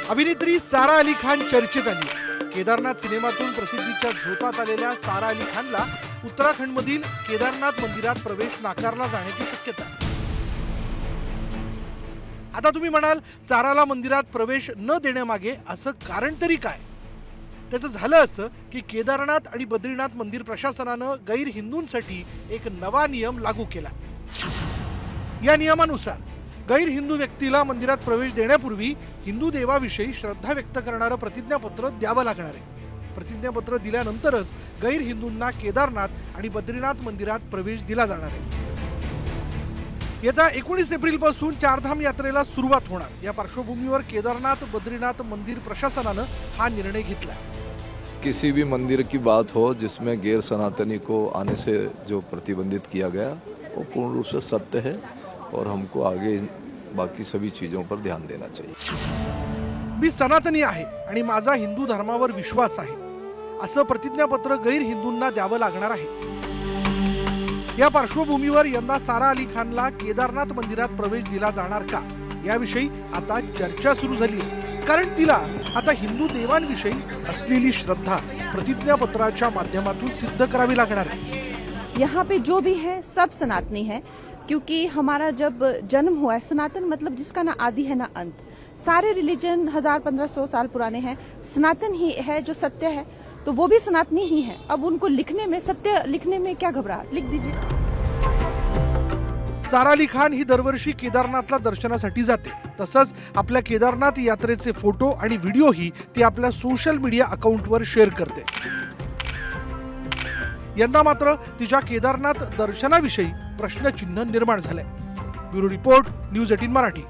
अभिनेत्री सारा अली खान चर्चेत आली. केदारनाथ सिनेमातून प्रसिद्धीच्या झोतात आलेल्या सारा अली खानला उत्तराखंडमधील केदारनाथ मंदिरात प्रवेश नाकारला जाण्याची शक्यता. आता तुम्ही म्हणाल, साराला मंदिरात प्रवेश न देण्यामागे असं कारण तरी काय? त्याचं झालं असं की केदारनाथ आणि बद्रीनाथ मंदिर प्रशासनानं गैर हिंदूंसाठी एक नवा नियम लागू केला. या नियमानुसार गैर हिंदू व्यक्तीला मंदिरात प्रवेश देण्यापूर्वी हिंदू देवाविषयी श्रद्धा व्यक्त करणारं प्रतिज्ञापत्र द्यावं लागणार आहे. प्रतिज्ञापत्र दिल्यानंतरच गैर हिंदूंना केदारनाथ आणि बद्रीनाथ मंदिरात प्रवेश दिला जाणार आहे. येत्या 19 एप्रिल पासून चारधाम यात्रेला सुरुवात होणार. या पार्श्वभूमीवर केदारनाथ बद्रीनाथ मंदिर प्रशासनानं हा निर्णय घेतला. किसी भी मंदिर की बात हो जिसमें गैर सनातनी को आने से जो प्रतिबंधित किया गया वो पूर्ण रूप से सत्य है और हमको आगे बाकी सभी चीज़ों पर ध्यान देना चाहिए. मी सनातनी आहे आणि माझा हिंदू धर्मावर विश्वास आहे असं प्रतिज्ञापत्र गैर हिंदूंना द्यावं लागणार आहे. या पार्श्वभूमीवर यंदा सारा अली खानला केदारनाथ मंदिरात प्रवेश दिला जाणार का, याविषयी आता चर्चा सुरू झाली आहे. कारण तिला आता हिंदू देवांविषयी असलेली श्रद्धा प्रतिज्ञापत्राच्या माध्यमातून सिद्ध करावी लागणार आहे. यहाँ पे जो भी है सब सनातनी है, क्योंकि हमारा जब जन्म हुआ है, सनातन मतलब जिसका ना आदि है ना अंत. सारे रिलीजन 1000-1500 साल पुराने हैं, सनातन ही है जो सत्य है, तो वो भी सनातनी ही है. अब उनको लिखने में, सत्य लिखने में क्या घबराहट, लिख दीजिए. सारा अली खान ही दरवर्षी केदारनाथला दर्शनासाठी जाते. तसंच आपल्या केदारनाथ यात्रेचे फोटो आणि व्हिडिओही ती आपल्या सोशल मीडिया अकाउंटवर शेअर करते. यंदा मात्र तिच्या केदारनाथ दर्शनाविषयी प्रश्नचिन्ह निर्माण झालंय. Bureau report, news 18 Marathi.